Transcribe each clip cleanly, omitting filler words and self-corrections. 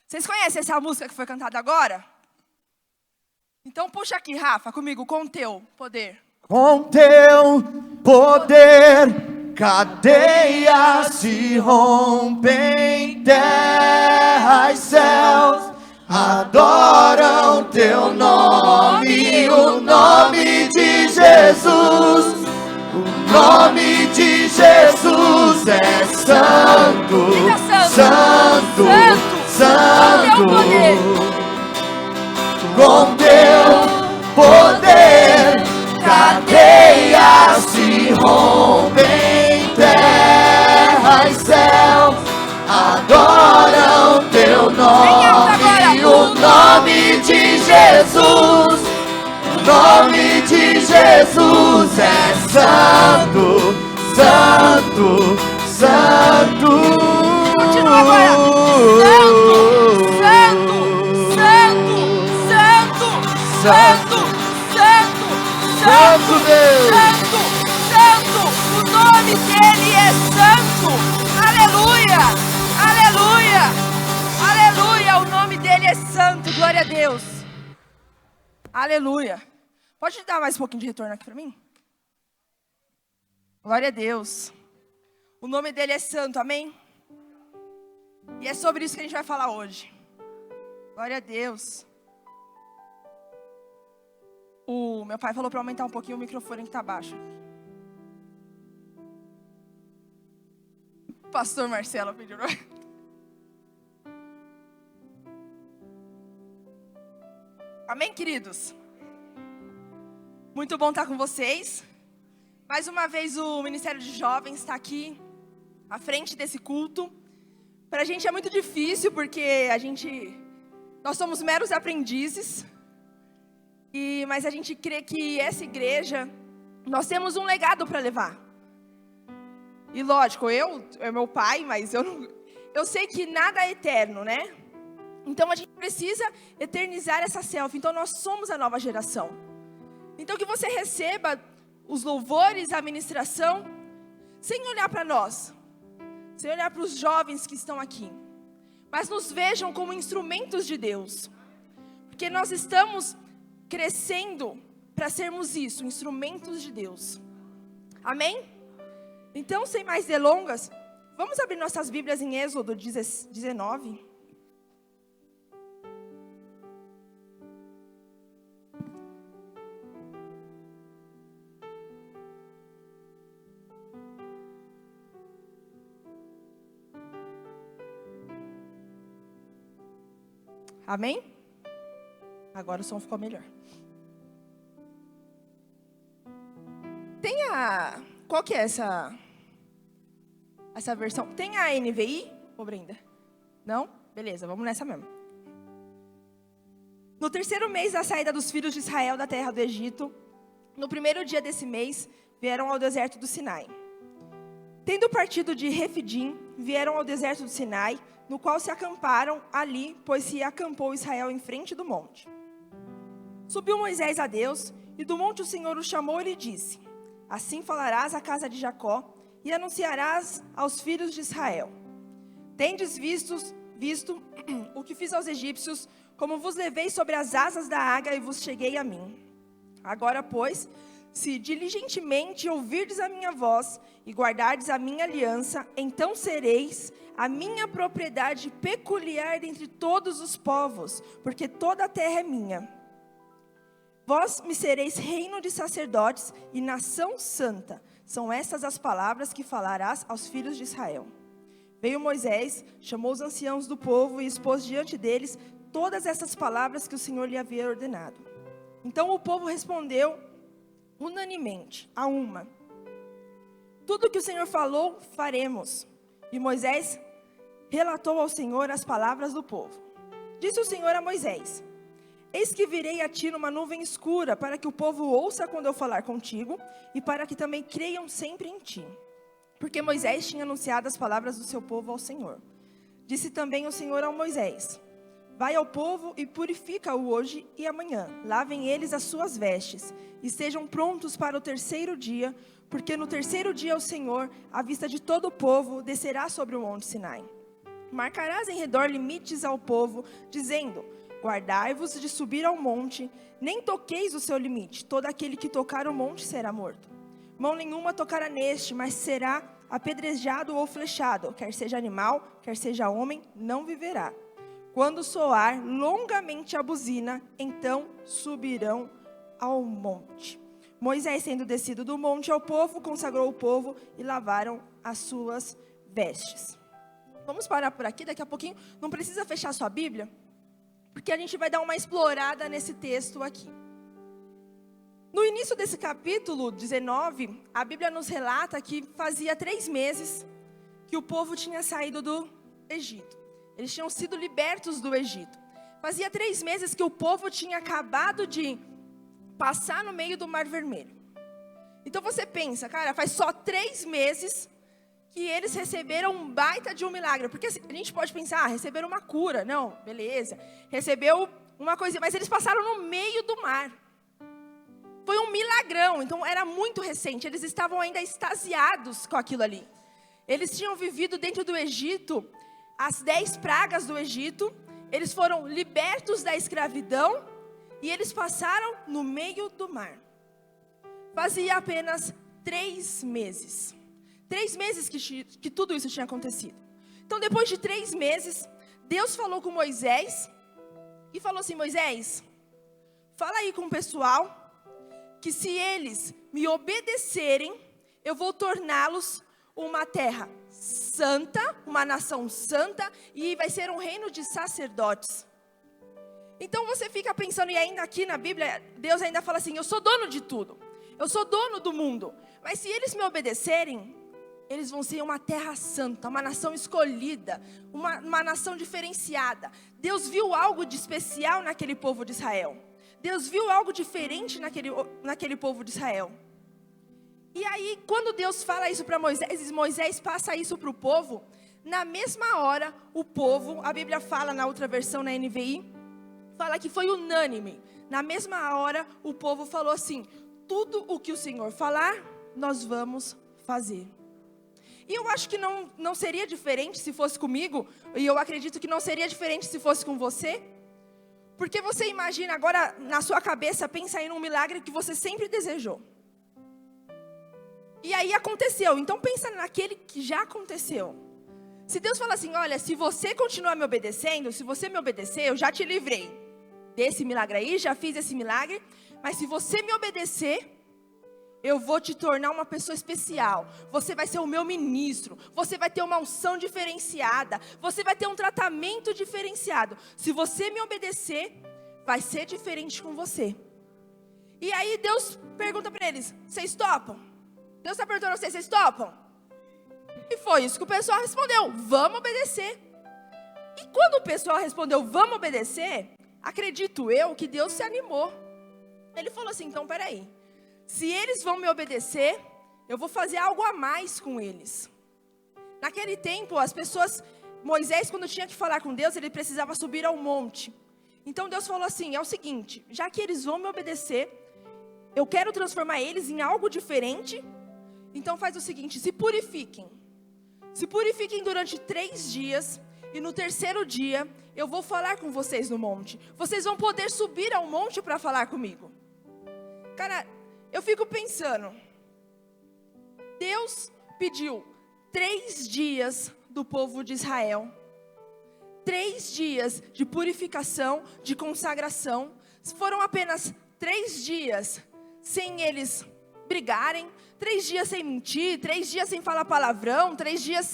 Vocês conhecem essa música que foi cantada agora? Então puxa aqui, Rafa, comigo, com teu poder. Com teu poder, cadeias se rompem, terra e céus adoram teu nome, o nome de Jesus. O nome de Jesus é santo, santo, santo. Com teu poder, cadeias se rompem, terra e céus adoram teu nome, o nome de Jesus. O nome de Jesus é santo, santo, santo. Continua agora. Santo, santo, santo, Deus. santo, santo. O nome dele é santo. Aleluia, aleluia, aleluia. O nome dele é santo. Glória a Deus. Aleluia. Pode dar mais um pouquinho de retorno aqui para mim? Glória a Deus. O nome dele é santo, amém? E é sobre isso que a gente vai falar hoje. Glória a Deus. O meu pai falou para aumentar um pouquinho o microfone que está baixo. Pastor Marcelo pediu. Amém, queridos? Muito bom estar com vocês. Mais uma vez o Ministério de Jovens está aqui, à frente desse culto. Para a gente é muito difícil, porque nós somos meros aprendizes. Mas a gente crê que essa igreja, nós temos um legado para levar. E lógico, é meu pai, mas eu sei que nada é eterno, né? Então a gente precisa eternizar essa selfie. Então nós somos a nova geração. Então que você receba os louvores, a ministração, sem olhar para nós, sem olhar para os jovens que estão aqui, mas nos vejam como instrumentos de Deus. Porque nós estamos crescendo para sermos isso, instrumentos de Deus. Amém? Então, sem mais delongas, vamos abrir nossas Bíblias em Êxodo 19. Amém? Agora o som ficou melhor. Qual que é essa versão? Tem a NVI, ô Brenda? Não? Beleza, vamos nessa mesmo. No terceiro mês da saída dos filhos de Israel da terra do Egito, no primeiro dia desse mês, vieram ao deserto do Sinai. Tendo partido de Refidim, vieram ao deserto do Sinai, no qual se acamparam ali, pois se acampou Israel em frente do monte. Subiu Moisés a Deus, e do monte o Senhor o chamou e lhe disse: assim falarás à casa de Jacó, e anunciarás aos filhos de Israel: tendes visto o que fiz aos egípcios, como vos levei sobre as asas da águia e vos cheguei a mim. Agora, pois, se diligentemente ouvirdes a minha voz e guardardes a minha aliança, então sereis a minha propriedade peculiar dentre todos os povos, porque toda a terra é minha. Vós me sereis reino de sacerdotes e nação santa. São estas as palavras que falarás aos filhos de Israel. Veio Moisés, chamou os anciãos do povo e expôs diante deles todas essas palavras que o Senhor lhe havia ordenado. Então o povo respondeu unanimemente, a uma: tudo que o Senhor falou, faremos. E Moisés relatou ao Senhor as palavras do povo. Disse o Senhor a Moisés: eis que virei a ti numa nuvem escura, para que o povo ouça quando eu falar contigo, e para que também creiam sempre em ti. Porque Moisés tinha anunciado as palavras do seu povo ao Senhor. Disse também o Senhor a Moisés: vai ao povo e purifica-o hoje e amanhã. Lavem eles as suas vestes, e estejam prontos para o terceiro dia, porque no terceiro dia o Senhor, à vista de todo o povo, descerá sobre o monte Sinai. marcarás em redor limites ao povo, dizendo: guardai-vos de subir ao monte, nem toqueis o seu limite. Todo aquele que tocar o monte será morto. Mão nenhuma tocará neste, mas será apedrejado ou flechado. Quer seja animal, quer seja homem, não viverá. Quando soar longamente a buzina, então subirão ao monte. Moisés, tendo descido do monte ao povo, consagrou o povo e lavaram as suas vestes. Vamos parar por aqui, daqui a pouquinho. Não precisa fechar sua Bíblia, porque a gente vai dar uma explorada nesse texto aqui. No início desse capítulo 19, a Bíblia nos relata que fazia 3 meses que o povo tinha saído do Egito. Eles tinham sido libertos do Egito. Fazia 3 meses que o povo tinha acabado de passar no meio do Mar Vermelho. Então você pensa, cara, faz só 3 meses que eles receberam um baita de um milagre. Porque a gente pode pensar, receberam uma cura. Não, beleza. Recebeu uma coisa, mas eles passaram no meio do mar. Foi um milagrão, então era muito recente. Eles estavam ainda extasiados com aquilo ali. Eles tinham vivido dentro do Egito as 10 pragas do Egito. Eles foram libertos da escravidão e eles passaram no meio do mar. Fazia apenas 3 meses. 3 meses que tudo isso tinha acontecido. Então, depois de 3 meses, Deus falou com Moisés e falou assim: Moisés, fala aí com o pessoal que se eles me obedecerem, eu vou torná-los uma terra santa, uma nação santa, e vai ser um reino de sacerdotes. Então você fica pensando, e ainda aqui na Bíblia, Deus ainda fala assim: eu sou dono de tudo, eu sou dono do mundo, mas se eles me obedecerem, eles vão ser uma terra santa, uma nação escolhida, uma nação diferenciada. Deus viu algo de especial naquele povo de Israel. Deus viu algo diferente naquele povo de Israel. E aí, quando Deus fala isso para Moisés, Moisés passa isso para o povo. Na mesma hora, o povo, a Bíblia fala na outra versão, na NVI, fala que foi unânime. Na mesma hora, o povo falou assim: tudo o que o Senhor falar, nós vamos fazer. E eu acho que não seria diferente se fosse comigo, e eu acredito que não seria diferente se fosse com você. Porque você imagina agora, na sua cabeça, pensa aí num milagre que você sempre desejou. E aí aconteceu, então pensa naquele que já aconteceu. Se Deus fala assim: olha, se você continuar me obedecendo, se você me obedecer, eu já te livrei desse milagre aí, já fiz esse milagre. Mas se você me obedecer, eu vou te tornar uma pessoa especial. Você vai ser o meu ministro. Você vai ter uma unção diferenciada. Você vai ter um tratamento diferenciado. Se você me obedecer, vai ser diferente com você. E aí Deus pergunta para eles: vocês topam? Deus está perguntando a vocês: vocês topam? E foi isso que o pessoal respondeu: vamos obedecer. E quando o pessoal respondeu: vamos obedecer, acredito eu que Deus se animou. Ele falou assim: então peraí. Se eles vão me obedecer, eu vou fazer algo a mais com eles. Naquele tempo, as pessoas, Moisés, quando tinha que falar com Deus, ele precisava subir ao monte. Então Deus falou assim: é o seguinte, já que eles vão me obedecer, eu quero transformar eles em algo diferente. Então faz o seguinte: se purifiquem durante 3 dias, e no 3º dia, eu vou falar com vocês no monte. Vocês vão poder subir ao monte para falar comigo. Cara, eu fico pensando, Deus pediu 3 dias do povo de Israel, 3 dias de purificação, de consagração. Foram apenas 3 dias sem eles brigarem, 3 dias sem mentir, 3 dias sem falar palavrão, 3 dias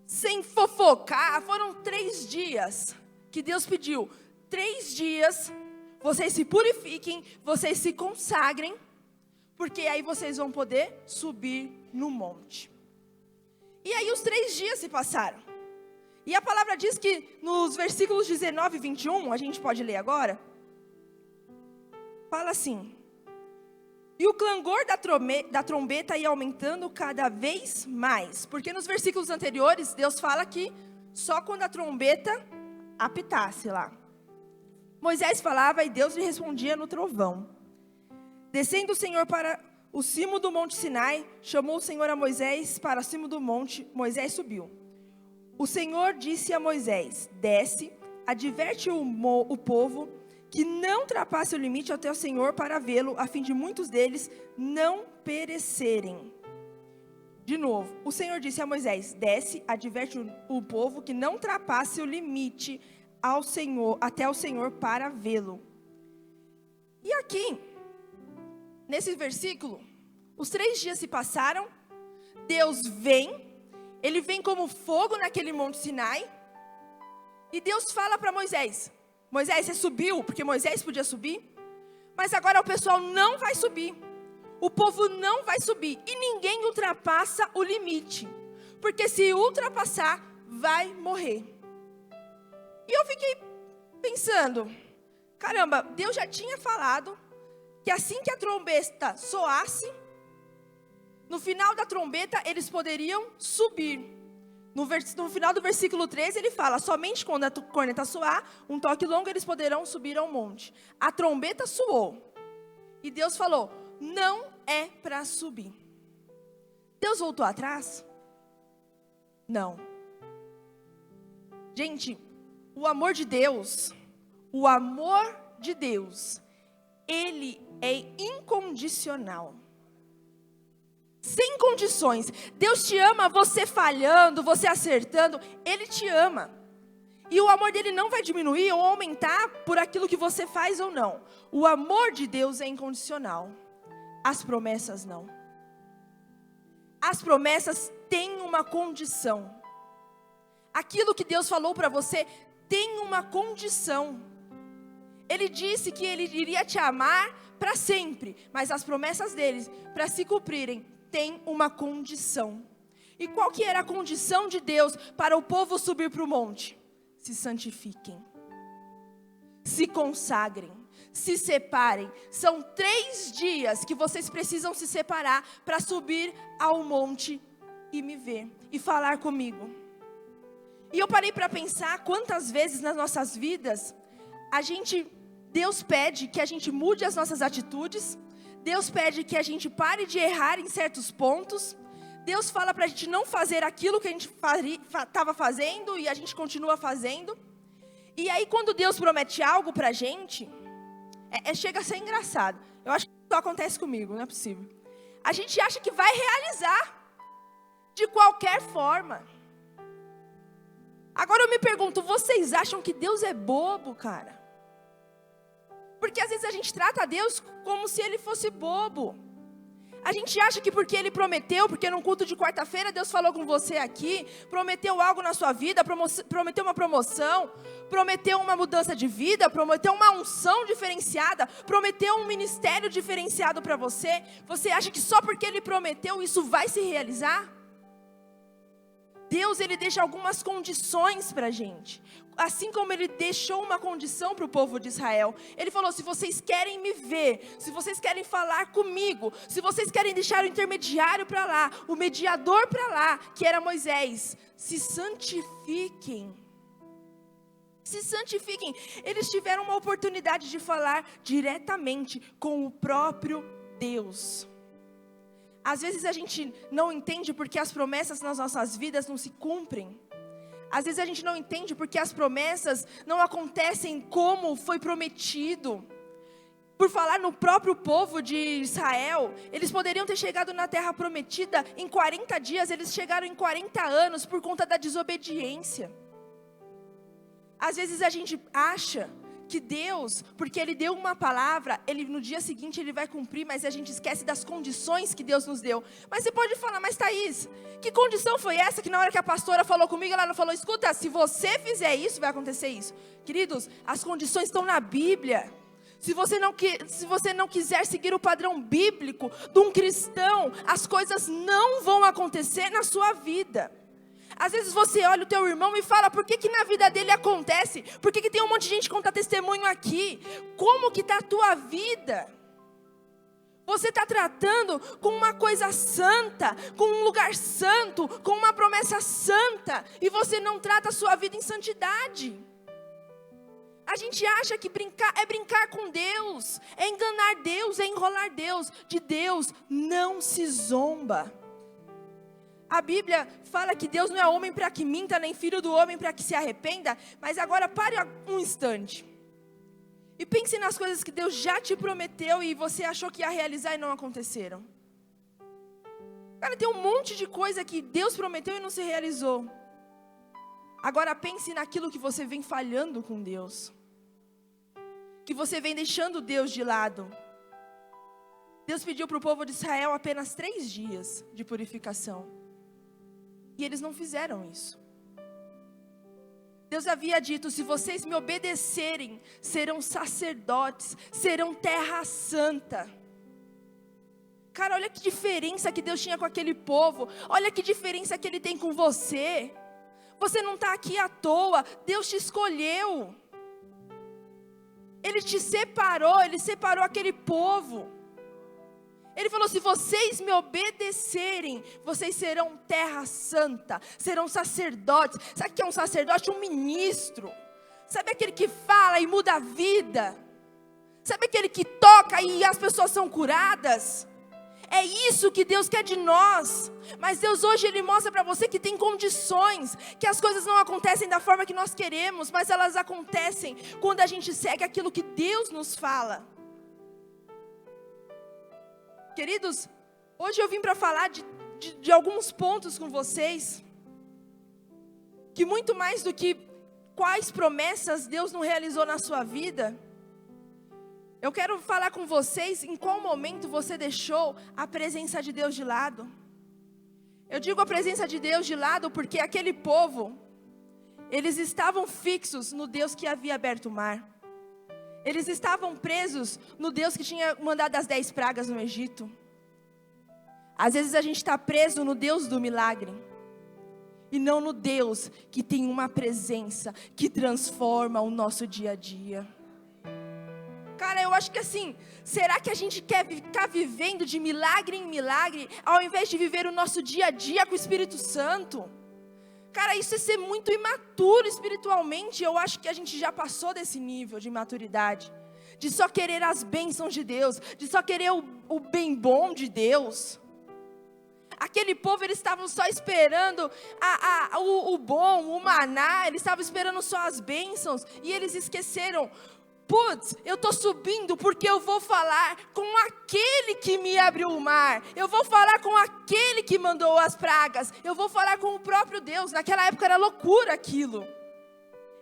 sem fofocar. Foram 3 dias que Deus pediu: 3 dias, vocês se purifiquem, vocês se consagrem, porque aí vocês vão poder subir no monte. E aí os 3 dias se passaram. E a palavra diz que nos versículos 19 e 21, a gente pode ler agora, fala assim: e o clangor da trombeta ia aumentando cada vez mais. Porque nos versículos anteriores, Deus fala que só quando a trombeta apitasse lá. Moisés falava e Deus lhe respondia no trovão. Descendo o Senhor para o cimo do monte Sinai, chamou o Senhor a Moisés para cima do monte. Moisés subiu. o Senhor disse a Moisés: desce, adverte o povo que não ultrapasse o limite até o Senhor para vê-lo, a fim de muitos deles não perecerem. De novo, o Senhor disse a Moisés: desce, adverte o povo que não ultrapasse o limite ao Senhor, até o Senhor para vê-lo. E aqui, nesse versículo, os 3 dias se passaram, Deus vem, Ele vem como fogo naquele monte Sinai, e Deus fala para Moisés: Moisés, você subiu, porque Moisés podia subir, mas agora o pessoal não vai subir, o povo não vai subir, e ninguém ultrapassa o limite, porque se ultrapassar, vai morrer. E eu fiquei pensando, caramba, Deus já tinha falado que assim que a trombeta soasse, no final da trombeta eles poderiam subir. No final do versículo 13 ele fala: somente quando a corneta soar, um toque longo, eles poderão subir ao monte. A trombeta soou, e Deus falou: não é para subir. Deus voltou atrás? Não. Gente, o amor de Deus, Ele é incondicional. Sem condições. Deus te ama, você falhando, você acertando, Ele te ama. E o amor dele não vai diminuir ou aumentar por aquilo que você faz ou não. O amor de Deus é incondicional. As promessas não. As promessas têm uma condição. Aquilo que Deus falou para você tem uma condição. Ele disse que Ele iria te amar para sempre, mas as promessas dele, para se cumprirem, tem uma condição. E qual que era a condição de Deus para o povo subir para o monte? Se santifiquem, se consagrem, se separem. São 3 dias que vocês precisam se separar para subir ao monte e me ver e falar comigo. E eu parei para pensar quantas vezes nas nossas vidas Deus pede que a gente mude as nossas atitudes. Deus pede que a gente pare de errar em certos pontos. Deus fala para a gente não fazer aquilo que a gente estava fazendo e a gente continua fazendo. E aí quando Deus promete algo para a gente, chega a ser engraçado. Eu acho que isso acontece comigo, não é possível. A gente acha que vai realizar de qualquer forma. Agora eu me pergunto, vocês acham que Deus é bobo, cara? Porque às vezes a gente trata Deus como se Ele fosse bobo. A gente acha que porque Ele prometeu, porque no culto de quarta-feira Deus falou com você aqui, prometeu algo na sua vida, prometeu uma promoção, prometeu uma mudança de vida, prometeu uma unção diferenciada, prometeu um ministério diferenciado para você. Você acha que só porque Ele prometeu isso vai se realizar? Deus, Ele deixa algumas condições para a gente. Assim como Ele deixou uma condição para o povo de Israel. Ele falou: se vocês querem me ver, se vocês querem falar comigo, se vocês querem deixar o intermediário para lá, o mediador para lá, que era Moisés, se santifiquem. Se santifiquem. Eles tiveram uma oportunidade de falar diretamente com o próprio Deus. Às vezes a gente não entende porque as promessas nas nossas vidas não se cumprem. Às vezes a gente não entende porque as promessas não acontecem como foi prometido. Por falar no próprio povo de Israel, eles poderiam ter chegado na terra prometida em 40 dias, eles chegaram em 40 anos por conta da desobediência. Às vezes a gente acha que Deus, porque Ele deu uma palavra, no dia seguinte Ele vai cumprir, mas a gente esquece das condições que Deus nos deu. Mas você pode falar: mas Thaís, que condição foi essa que na hora que a pastora falou comigo, ela não falou: escuta, se você fizer isso, vai acontecer isso. Queridos, as condições estão na Bíblia. Se você não quiser seguir o padrão bíblico de um cristão, as coisas não vão acontecer na sua vida. Às vezes você olha o teu irmão e fala: por que na vida dele acontece? Por que tem um monte de gente que conta testemunho aqui? Como que está a tua vida? Você está tratando com uma coisa santa, com um lugar santo, com uma promessa santa, e você não trata a sua vida em santidade. A gente acha que brincar é brincar com Deus, é enganar Deus, é enrolar Deus. De Deus não se zomba. A Bíblia fala que Deus não é homem para que minta, nem filho do homem para que se arrependa. Mas agora pare um instante. E pense nas coisas que Deus já te prometeu e você achou que ia realizar e não aconteceram. Cara, tem um monte de coisa que Deus prometeu e não se realizou. Agora pense naquilo que você vem falhando com Deus. Que você vem deixando Deus de lado. Deus pediu para o povo de Israel apenas 3 dias de purificação. E eles não fizeram isso. Deus havia dito: se vocês me obedecerem, serão sacerdotes, serão terra santa. Cara, olha que diferença que Deus tinha com aquele povo. Olha que diferença que Ele tem com você. Você não está aqui à toa. Deus te escolheu. Ele te separou. Ele separou aquele povo. Ele falou: se vocês me obedecerem, vocês serão terra santa, serão sacerdotes. Sabe o que é um sacerdote? Um ministro. Sabe aquele que fala e muda a vida? Sabe aquele que toca e as pessoas são curadas? É isso que Deus quer de nós. Mas Deus hoje Ele mostra para você que tem condições, que as coisas não acontecem da forma que nós queremos, mas elas acontecem quando a gente segue aquilo que Deus nos fala. Queridos, hoje eu vim para falar de alguns pontos com vocês, que muito mais do que quais promessas Deus não realizou na sua vida, eu quero falar com vocês em qual momento você deixou a presença de Deus de lado. Eu digo a presença de Deus de lado porque aquele povo, eles estavam fixos no Deus que havia aberto o mar. Eles estavam presos no Deus que tinha mandado as 10 pragas no Egito. Às vezes a gente está preso no Deus do milagre. E não no Deus que tem uma presença que transforma o nosso dia a dia. Cara, eu acho que assim, será que a gente quer ficar vivendo de milagre em milagre, ao invés de viver o nosso dia a dia com o Espírito Santo? Cara, isso é ser muito imaturo espiritualmente. Eu acho que a gente já passou desse nível de maturidade, de só querer as bênçãos de Deus, de só querer o bem bom de Deus. Aquele povo, eles estavam só esperando o bom, o maná, eles estavam esperando só as bênçãos, e eles esqueceram: putz, eu estou subindo porque eu vou falar com aquele que me abriu o mar. Eu vou falar com aquele que mandou as pragas. Eu vou falar com o próprio Deus. Naquela época era loucura aquilo.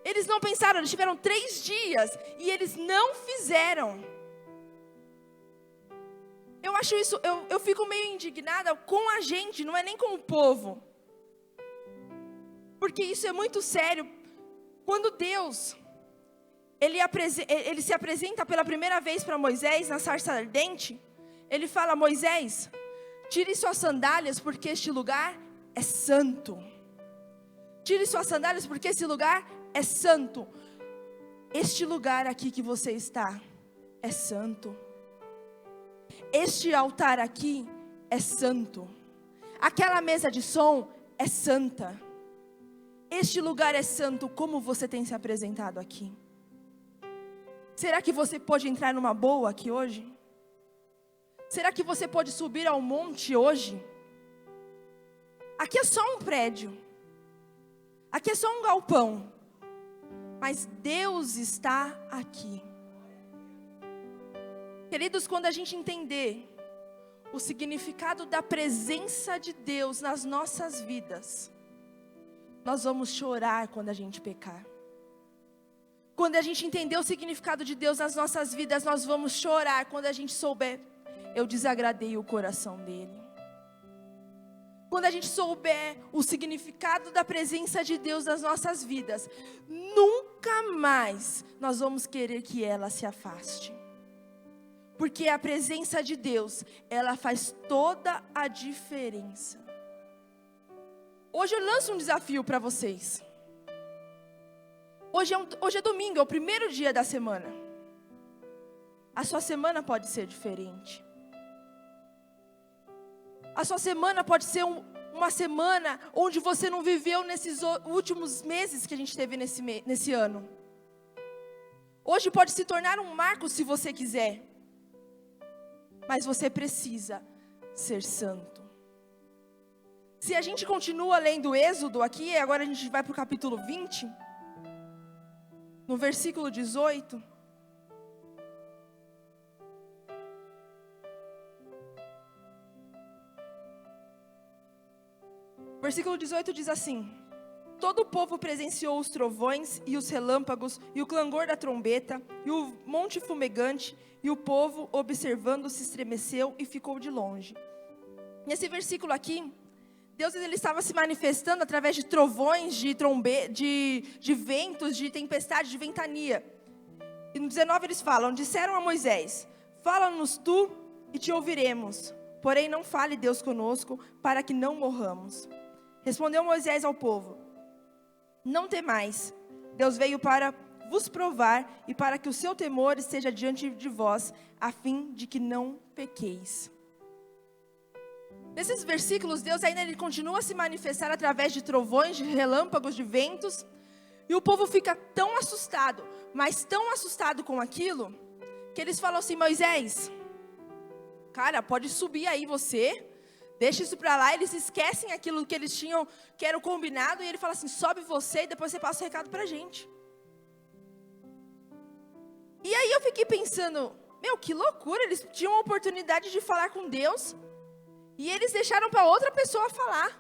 Eles não pensaram, eles tiveram 3 dias e eles não fizeram. Eu acho isso, eu fico meio indignada com a gente, não é nem com o povo. Porque isso é muito sério. Quando Deus... Ele se apresenta pela primeira vez para Moisés na sarça ardente. Ele fala: Moisés, tire suas sandálias porque este lugar é santo. Tire suas sandálias porque esse lugar é santo. Este lugar aqui que você está é santo. Este altar aqui é santo. Aquela mesa de som é santa. Este lugar é santo. Como você tem se apresentado aqui? Será que você pode entrar numa boa aqui hoje? Será que você pode subir ao monte hoje? Aqui é só um prédio. Aqui é só um galpão. Mas Deus está aqui. Queridos, quando a gente entender o significado da presença de Deus nas nossas vidas, nós vamos chorar quando a gente pecar. Quando a gente entender o significado de Deus nas nossas vidas, nós vamos chorar quando a gente souber: eu desagradei o coração dele. Quando a gente souber o significado da presença de Deus nas nossas vidas, nunca mais nós vamos querer que ela se afaste. Porque a presença de Deus, ela faz toda a diferença. Hoje eu lanço um desafio para vocês. Hoje é domingo, é o primeiro dia da semana. A sua semana pode ser diferente. A sua semana pode ser uma semana onde você não viveu nesses últimos meses que a gente teve nesse ano. Hoje pode se tornar um marco se você quiser. Mas você precisa ser santo. Se a gente continua lendo Êxodo aqui, agora a gente vai para o capítulo 20, no versículo 18. O versículo 18 diz assim: todo o povo presenciou os trovões e os relâmpagos e o clangor da trombeta e o monte fumegante, e o povo, observando, se estremeceu e ficou de longe. Nesse versículo aqui, Deus ele estava se manifestando através de trovões, de ventos, de tempestade, de ventania. E no 19 eles falam: disseram a Moisés: fala-nos tu e te ouviremos, porém não fale Deus conosco, para que não morramos. Respondeu Moisés ao povo: não temais, Deus veio para vos provar e para que o seu temor esteja diante de vós, a fim de que não pequeis. Nesses versículos, Deus ainda ele continua a se manifestar através de trovões, de relâmpagos, de ventos, e o povo fica tão assustado, mas tão assustado com aquilo, que eles falam assim: Moisés, cara, pode subir aí você, deixa isso para lá. Eles esquecem aquilo que eles tinham, que era o combinado, e ele fala assim: sobe você e depois você passa o recado para a gente. E aí eu fiquei pensando, meu, que loucura, eles tinham a oportunidade de falar com Deus, e eles deixaram para outra pessoa falar.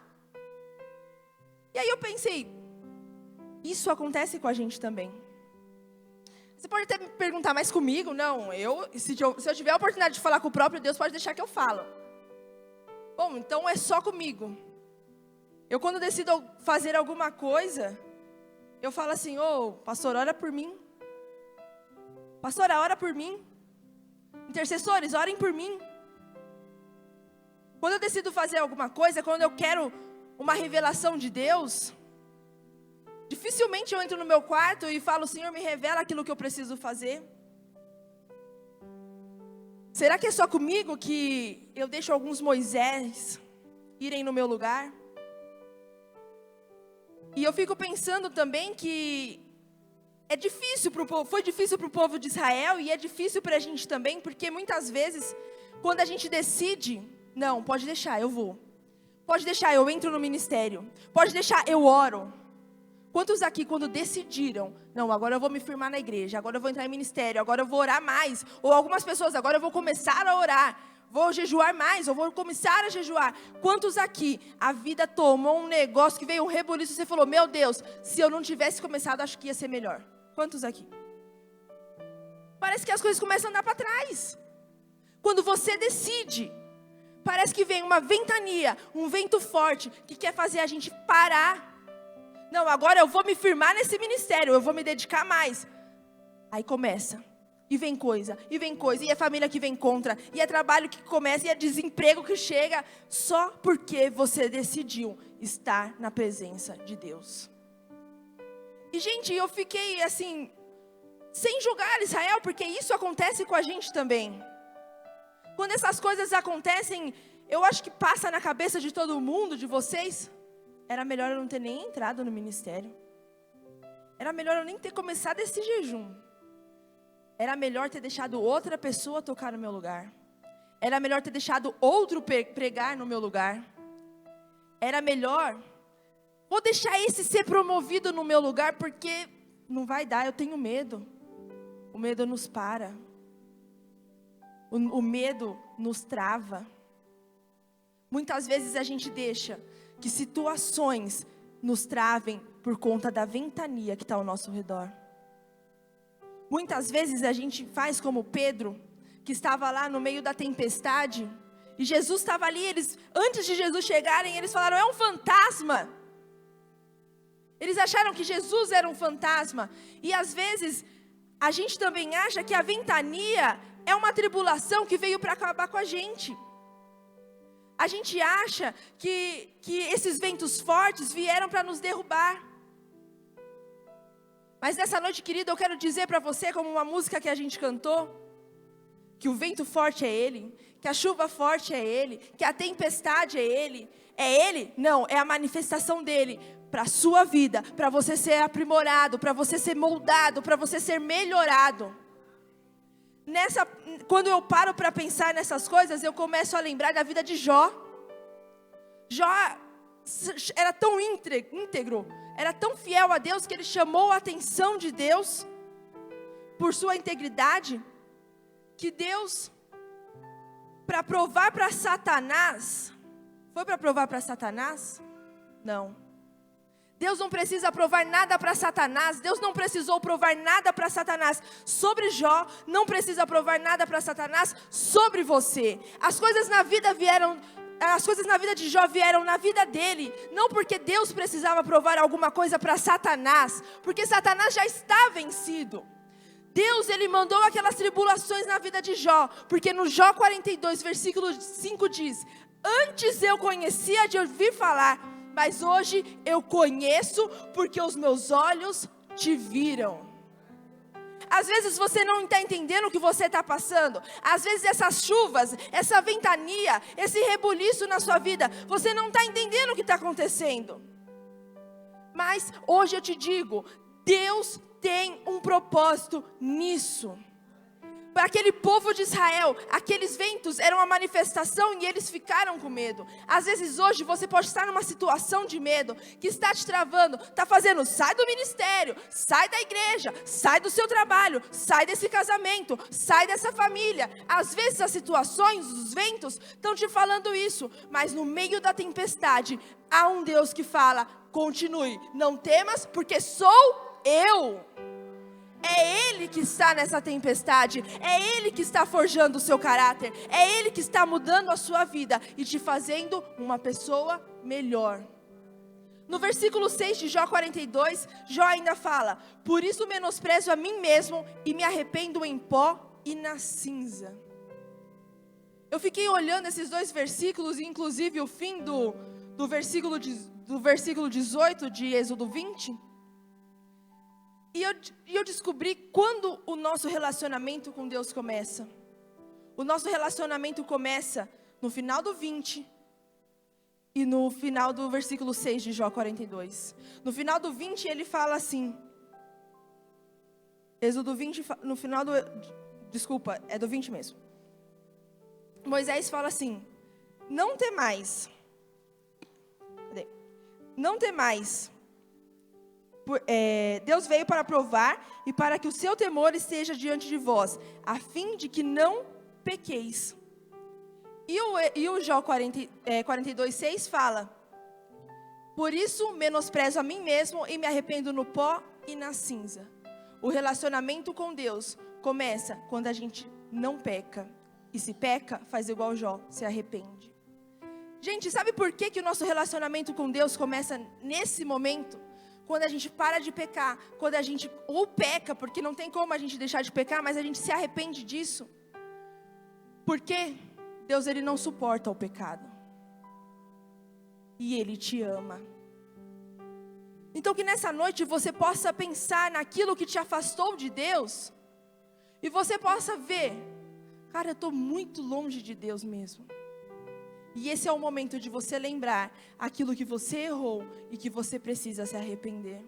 E aí eu pensei, isso acontece com a gente também. Você pode até me perguntar, mas comigo? Não, se eu tiver a oportunidade de falar com o próprio Deus, pode deixar que eu falo. Bom, então é só comigo. Eu quando decido fazer alguma coisa, eu falo assim: ô, pastor, ora por mim. Pastora, ora por mim. Intercessores, orem por mim. Quando eu decido fazer alguma coisa, quando eu quero uma revelação de Deus, dificilmente eu entro no meu quarto e falo: Senhor, me revela aquilo que eu preciso fazer. Será que é só comigo que eu deixo alguns Moisés irem no meu lugar? E eu fico pensando também que foi difícil para o povo de Israel, e é difícil para a gente também, porque muitas vezes, quando a gente decide, não, pode deixar, eu vou. Pode deixar, eu entro no ministério. Pode deixar, eu oro. Quantos aqui, quando decidiram, não, agora eu vou me firmar na igreja, agora eu vou entrar em ministério, agora eu vou orar mais, ou algumas pessoas, agora eu vou começar a orar, vou jejuar mais, ou vou começar a jejuar. Quantos aqui, a vida tomou um negócio que veio um rebuliço, você falou: meu Deus, se eu não tivesse começado, acho que ia ser melhor. Quantos aqui? Parece que as coisas começam a andar para trás. Quando você decide, parece que vem uma ventania, um vento forte, que quer fazer a gente parar. Não, agora eu vou me firmar nesse ministério, eu vou me dedicar mais. Aí começa, e vem coisa, e é família que vem contra, e é trabalho que começa, e é desemprego que chega, só porque você decidiu estar na presença de Deus. E gente, eu fiquei assim, sem julgar Israel, porque isso acontece com a gente também. Quando essas coisas acontecem, eu acho que passa na cabeça de todo mundo, de vocês: era melhor eu não ter nem entrado no ministério. Era melhor eu nem ter começado esse jejum. Era melhor ter deixado outra pessoa tocar no meu lugar. Era melhor ter deixado outro pregar no meu lugar. Era melhor, vou deixar esse ser promovido no meu lugar, porque não vai dar, eu tenho medo. O medo nos para. O medo nos trava. Muitas vezes a gente deixa que situações nos travem por conta da ventania que está ao nosso redor. Muitas vezes a gente faz como Pedro, que estava lá no meio da tempestade, e Jesus estava ali, antes de Jesus chegarem, eles falaram: é um fantasma. Eles acharam que Jesus era um fantasma, e às vezes a gente também acha que a ventania é uma tribulação que veio para acabar com a gente. A gente acha que esses ventos fortes vieram para nos derrubar. Mas nessa noite, querida, eu quero dizer para você, como uma música que a gente cantou, que o vento forte é Ele, que a chuva forte é Ele, que a tempestade é Ele. É Ele? Não, é a manifestação dEle para a sua vida, para você ser aprimorado, para você ser moldado, para você ser melhorado. Quando eu paro para pensar nessas coisas, eu começo a lembrar da vida de Jó. Jó, era tão íntegro, era tão fiel a Deus, que ele chamou a atenção de Deus por sua integridade, que Deus, para provar para Satanás, foi para provar para Satanás? Não. Deus não precisa provar nada para Satanás. Deus não precisou provar nada para Satanás sobre Jó. Não precisa provar nada para Satanás sobre você. As coisas na vida de Jó vieram na vida dele. Não porque Deus precisava provar alguma coisa para Satanás, porque Satanás já está vencido. Deus, ele mandou aquelas tribulações na vida de Jó, porque no Jó 42, versículo 5 diz: antes eu conhecia de ouvir falar, mas hoje eu conheço, porque os meus olhos te viram. Às vezes você não está entendendo o que você está passando. Às vezes essas chuvas, essa ventania, esse rebuliço na sua vida, você não está entendendo o que está acontecendo. Mas hoje eu te digo, Deus tem um propósito nisso. Para aquele povo de Israel, aqueles ventos eram uma manifestação e eles ficaram com medo. Às vezes hoje você pode estar numa situação de medo que está te travando, está fazendo, sai do ministério, sai da igreja, sai do seu trabalho, sai desse casamento, sai dessa família. Às vezes as situações, os ventos estão te falando isso, mas no meio da tempestade há um Deus que fala: continue, não temas, porque sou eu. É Ele que está nessa tempestade, é Ele que está forjando o seu caráter, é Ele que está mudando a sua vida e te fazendo uma pessoa melhor. No versículo 6 de Jó 42, Jó ainda fala: por isso menosprezo a mim mesmo e me arrependo em pó e na cinza. Eu fiquei olhando esses dois versículos, inclusive o fim do versículo 18 de Êxodo 20. E eu descobri quando o nosso relacionamento com Deus começa. O nosso relacionamento começa no final do 20 e no final do versículo 6 de Jó 42. No final do 20 ele fala assim, Êxodo 20, no final do... Desculpa, é do 20 mesmo. Moisés fala assim: não temais. Não temais. Deus veio para provar e para que o seu temor esteja diante de vós, a fim de que não pequeis. E o Jó 42:6 fala: por isso menosprezo a mim mesmo e me arrependo no pó e na cinza. O relacionamento com Deus começa quando a gente não peca. E se peca, faz igual Jó, se arrepende. Gente, sabe por que o nosso relacionamento com Deus começa nesse momento? Quando a gente para de pecar, quando a gente ou peca, porque não tem como a gente deixar de pecar, mas a gente se arrepende disso. Porque Deus, ele não suporta o pecado. E Ele te ama. Então que nessa noite você possa pensar naquilo que te afastou de Deus. E você possa ver: cara, eu estou muito longe de Deus mesmo. E esse é o momento de você lembrar aquilo que você errou e que você precisa se arrepender.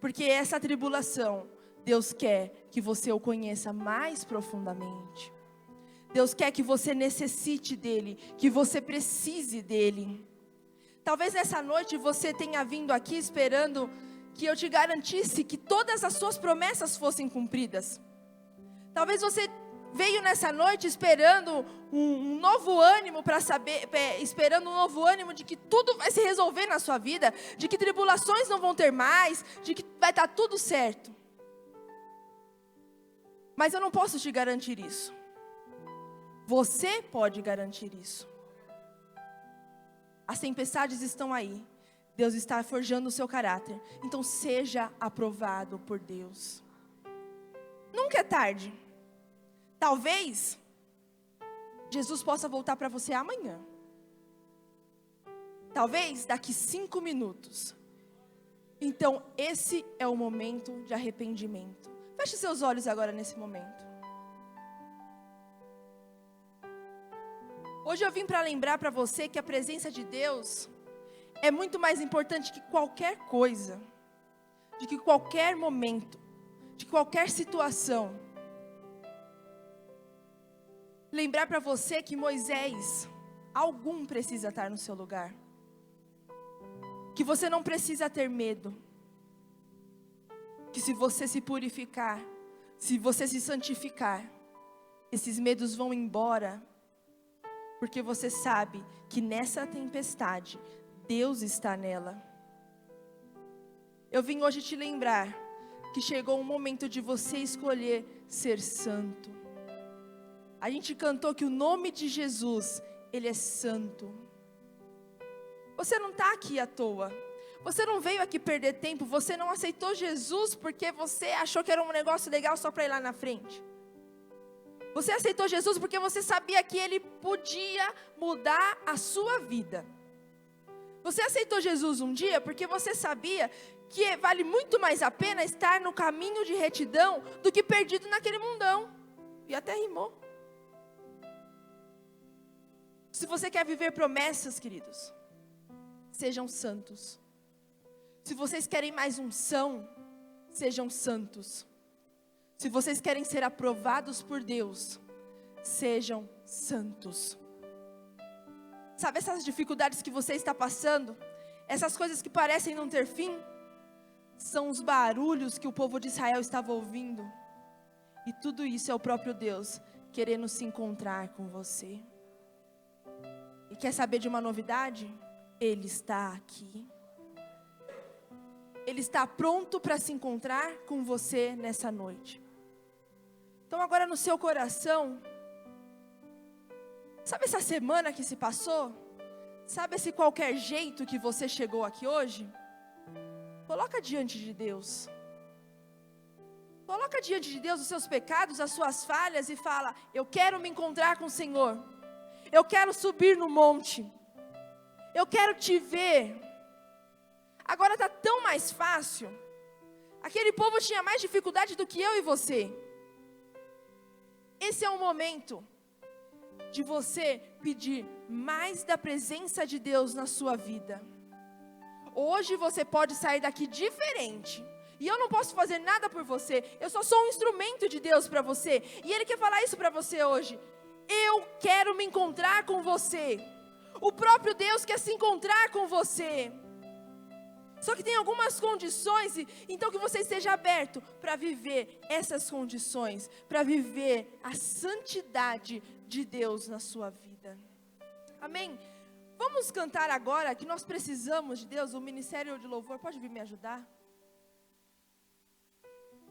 Porque essa tribulação, Deus quer que você o conheça mais profundamente. Deus quer que você necessite dEle, que você precise dEle. Talvez nessa noite você tenha vindo aqui esperando que eu te garantisse que todas as suas promessas fossem cumpridas. Talvez você veio nessa noite esperando um novo ânimo para saber, esperando um novo ânimo de que tudo vai se resolver na sua vida, de que tribulações não vão ter mais, de que vai estar tudo certo. Mas eu não posso te garantir isso. Você pode garantir isso. As tempestades estão aí. Deus está forjando o seu caráter. Então seja aprovado por Deus. Nunca é tarde. Talvez Jesus possa voltar para você amanhã. Talvez daqui 5 minutos. Então esse é o momento de arrependimento. Feche seus olhos agora nesse momento. Hoje eu vim para lembrar para você que a presença de Deus é muito mais importante que qualquer coisa, de que qualquer momento, de qualquer situação. Lembrar para você que Moisés, algum precisa estar no seu lugar. que você não precisa ter medo. Que se você se purificar, se você se santificar, esses medos vão embora. Porque você sabe que nessa tempestade, Deus está nela. Eu vim hoje te lembrar que chegou um momento de você escolher ser santo. A gente cantou que o nome de Jesus, Ele é santo. Você não está aqui à toa. Você não veio aqui perder tempo. Você não aceitou Jesus porque você achou que era um negócio legal só para ir lá na frente. Você aceitou Jesus porque você sabia que Ele podia mudar a sua vida. Você aceitou Jesus um dia porque você sabia que vale muito mais a pena estar no caminho de retidão do que perdido naquele mundão. E até rimou. Se você quer viver promessas, queridos, sejam santos. Se vocês querem mais unção, sejam santos. Se vocês querem ser aprovados por Deus, sejam santos. Sabe essas dificuldades que você está passando? Essas coisas que parecem não ter fim? São os barulhos que o povo de Israel estava ouvindo. E tudo isso é o próprio Deus querendo se encontrar com você. E quer saber de uma novidade? Ele está aqui. Ele está pronto para se encontrar com você nessa noite. Então agora no seu coração, sabe essa semana que se passou? Sabe esse qualquer jeito que você chegou aqui hoje? Coloca diante de Deus. Coloca diante de Deus os seus pecados, as suas falhas e fala: eu quero me encontrar com o Senhor. Eu quero subir no monte. Eu quero te ver. Agora está tão mais fácil. Aquele povo tinha mais dificuldade do que eu e você. Esse é o momento de você pedir mais da presença de Deus na sua vida. Hoje você pode sair daqui diferente. E eu não posso fazer nada por você. Eu só sou um instrumento de Deus para você. E Ele quer falar isso para você hoje. Eu quero me encontrar com você. O próprio Deus quer se encontrar com você. Só que tem algumas condições, então que você esteja aberto para viver essas condições, para viver a santidade de Deus na sua vida. Amém? Vamos cantar agora que nós precisamos de Deus. O Ministério de Louvor pode vir me ajudar?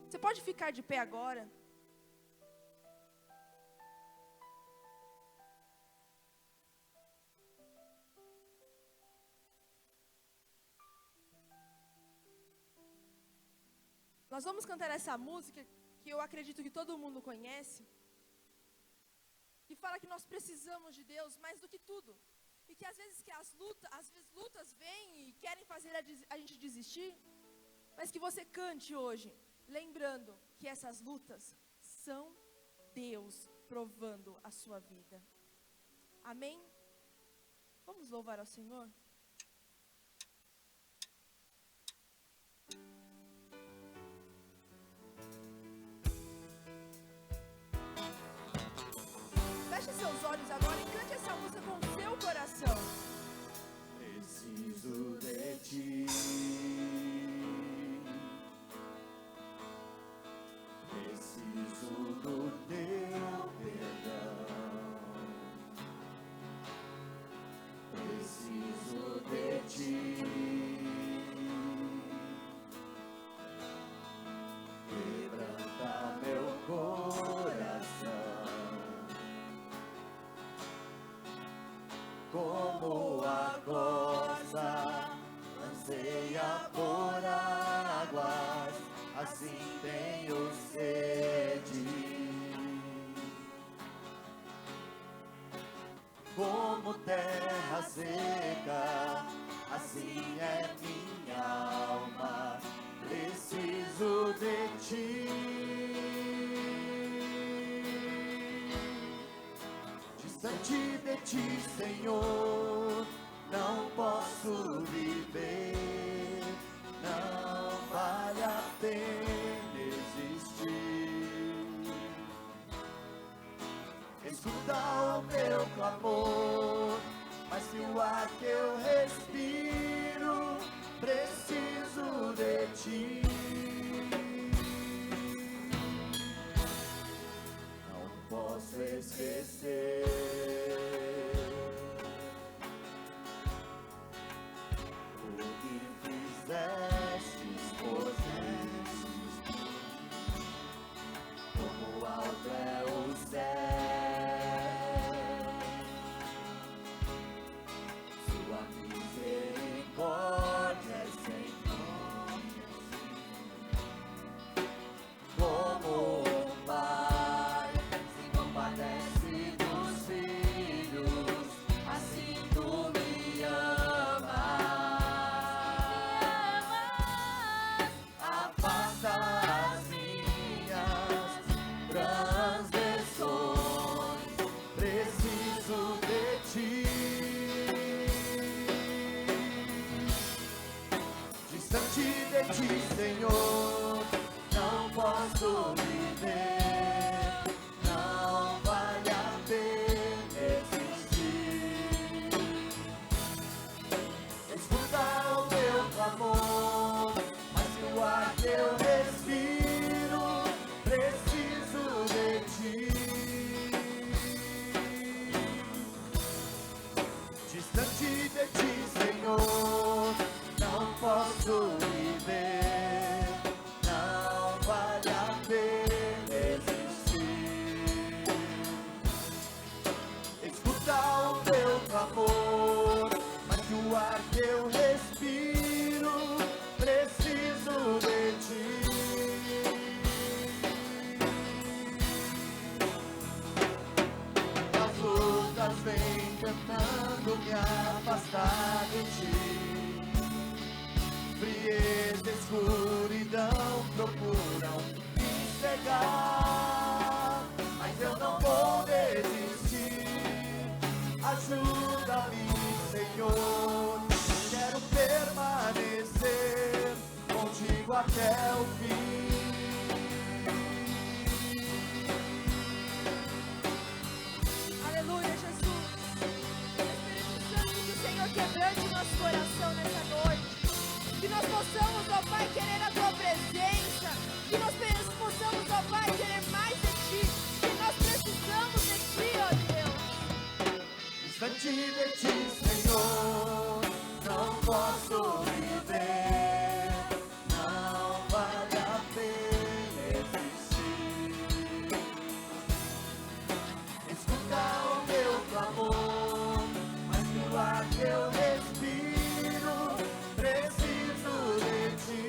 Você pode ficar de pé agora? Nós vamos cantar essa música que eu acredito que todo mundo conhece, que fala que nós precisamos de Deus mais do que tudo, e que às vezes lutas vêm e querem fazer a gente desistir, mas que você cante hoje, lembrando que essas lutas são Deus provando a sua vida. Amém? Vamos louvar ao Senhor? Feche seus olhos agora e cante essa música com o seu coração. Preciso de ti. Preciso do teu perdão. Preciso de ti. Quebranta meu coração. Como a goza anseia por águas, assim tenho sede. Como terra seca, assim é minha alma, preciso de ti. Distante de ti, Senhor, não posso viver, não vale a pena existir. Escuta o meu clamor, mas que o ar que eu respiro preciso de ti. Não posso esquecer o que fizestes por mim. Como alto é o céu, sua misericórdia é sem fim. Como o Pai se compadece dos filhos, assim tu me amas. Afasta as minhas transgressões, preciso de ti. Distante de ti, Senhor, não posso viver, não vale a pena existir. Escuta o meu clamor, mas que o ar que eu respiro, preciso de ti. Distante de ti, Senhor, não posso viver, não vale a pena existir. Escuta o meu clamor, mas que o ar que eu respiro, preciso de ti. As lutas vêm tentando me afastar de ti. Frieza e escuridão procuram me cegar, mas eu não vou desistir. Ajuda-me, Senhor, quero permanecer contigo até o fim. Aleluia, Jesus. Espírito Santo, que o Senhor quebrante nosso coração nessa noite. Que nós possamos, ó Pai, querer a Tua presença. Que nós possamos, ó Pai, querer mais de Ti. Que nós precisamos de Ti, ó Deus. Distante de ti, Senhor, não posso viver, não vale a pena existir. Escuta o meu clamor, mas que o ar que eu respiro, preciso de ti.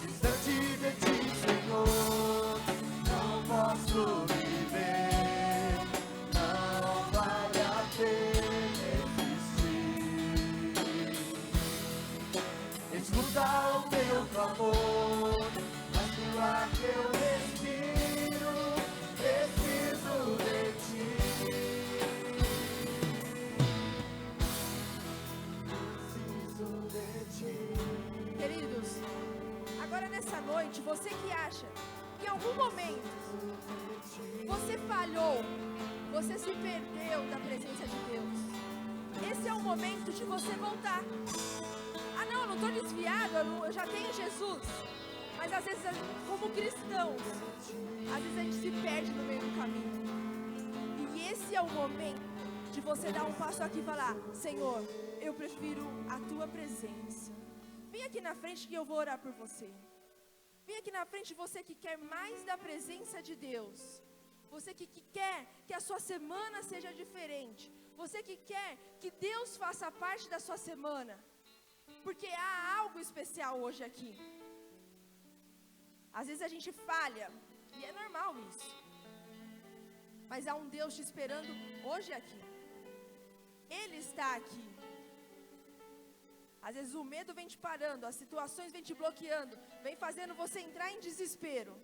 Distante de ti, Senhor, não posso viver, não vale a pena existir. Escuta o meu clamor, mas do ar que eu respiro, preciso de ti. Preciso de ti. Queridos, agora nessa noite, você que acha que em algum momento você falhou, você se perdeu da presença de Deus, esse é o momento de você voltar. Ah não, eu não estou desviado, eu já tenho Jesus. Mas às vezes, como cristãos, às vezes a gente se perde no meio do caminho. E esse é o momento de você dar um passo aqui e falar: Senhor, eu prefiro a Tua presença. Vem aqui na frente que eu vou orar por você. Vem aqui na frente, você que quer mais da presença de Deus. Você que quer que a sua semana seja diferente. Você que quer que Deus faça parte da sua semana. Porque há algo especial hoje aqui. Às vezes a gente falha, e é normal isso. Mas há um Deus te esperando hoje aqui. Ele está aqui. Às vezes o medo vem te parando, as situações vêm te bloqueando, vem fazendo você entrar em desespero.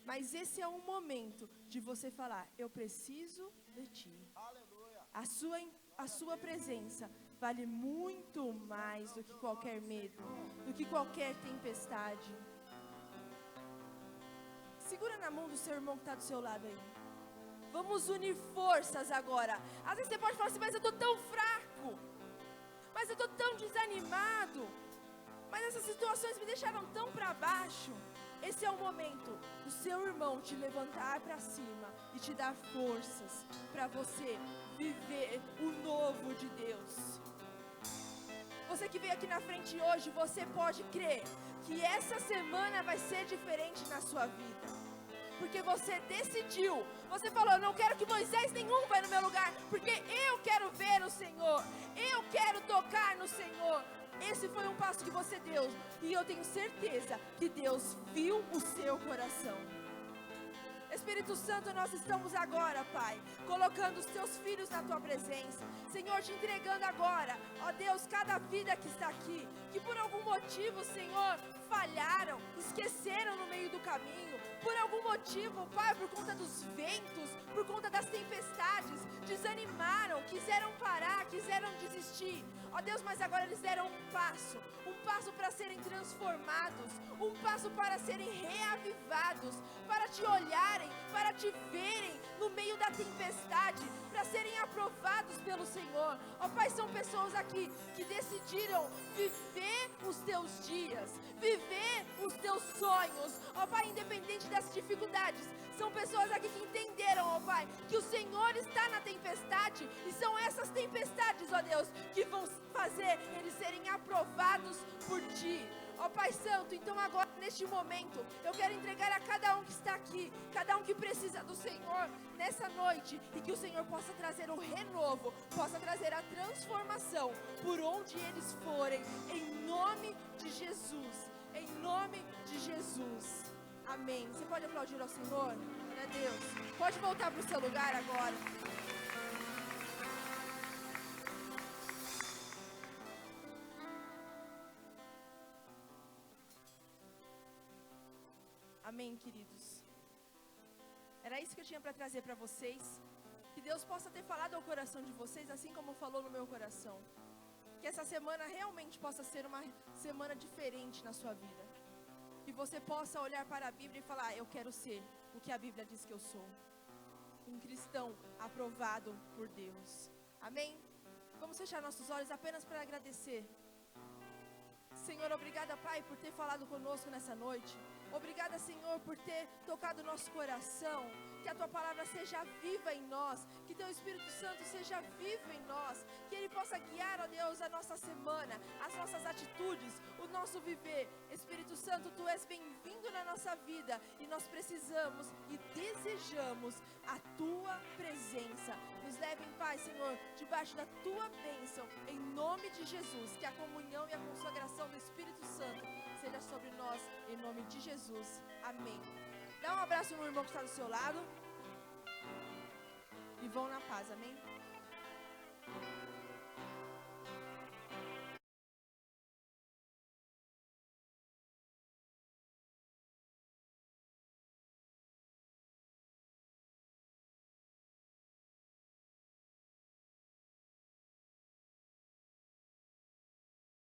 Mas esse é o momento de você falar: eu preciso de Ti. A sua presença vale muito mais do que qualquer medo, do que qualquer tempestade. Segura na mão do seu irmão que está do seu lado aí. Vamos unir forças agora. Às vezes você pode falar assim, mas eu estou tão fraco. Mas eu estou tão desanimado. Mas essas situações me deixaram tão para baixo. Esse é o momento do seu irmão te levantar para cima e te dar forças para você viver o novo de Deus. Você que veio aqui na frente hoje, você pode crer que essa semana vai ser diferente na sua vida. Porque você decidiu, você falou, não quero que Moisés nenhum vai no meu lugar, porque eu quero ver o Senhor, eu quero tocar no Senhor. Esse foi um passo que você deu, e eu tenho certeza que Deus viu o seu coração. Espírito Santo, nós estamos agora, Pai, colocando os teus filhos na tua presença. Senhor, te entregando agora, ó Deus, cada vida que está aqui, que por algum motivo, Senhor, falharam, esqueceram no meio do caminho, por algum motivo, Pai, por conta dos ventos, por conta das tempestades, desanimaram, quiseram parar, quiseram desistir. Ó Deus, mas agora eles deram um passo para serem transformados, um passo para serem reavivados, para te olharem, para te verem no meio da tempestade, para serem aprovados pelo Senhor. Ó Pai, são pessoas aqui que decidiram viver os teus dias, viver os teus sonhos. Ó Pai, independente das dificuldades, são pessoas aqui que entenderam, ó Pai, que o Senhor está na tempestade, e são essas tempestades, ó Deus, que vão fazer eles serem aprovados por Ti. Ó Pai Santo, então agora neste momento eu quero entregar a cada um que está aqui, cada um que precisa do Senhor nessa noite, e que o Senhor possa trazer o renovo, possa trazer a transformação por onde eles forem, em nome de Jesus, em nome de Jesus. Amém. Você pode aplaudir ao Senhor? Glória a Deus. Pode voltar para o seu lugar agora. Amém, queridos. Era isso que eu tinha para trazer para vocês. Que Deus possa ter falado ao coração de vocês, assim como falou no meu coração. Que essa semana realmente possa ser uma semana diferente na sua vida. Que você possa olhar para a Bíblia e falar, eu quero ser o que a Bíblia diz que eu sou. Um cristão aprovado por Deus. Amém? Vamos fechar nossos olhos apenas para agradecer. Senhor, obrigada, Pai, por ter falado conosco nessa noite. Obrigada, Senhor, por ter tocado o nosso coração. Que a Tua palavra seja viva em nós. Que Teu Espírito Santo seja vivo em nós. Que Ele possa guiar, ó Deus, a nossa semana, as nossas atitudes, o nosso viver. Espírito Santo, Tu és bem-vindo na nossa vida. E nós precisamos e desejamos a Tua presença. Nos leve em paz, Senhor, debaixo da Tua bênção. Em nome de Jesus. Que a comunhão e a consagração do Espírito Santo seja sobre nós, em nome de Jesus. Amém. Dá um abraço no irmão que está do seu lado. E vão na paz, amém?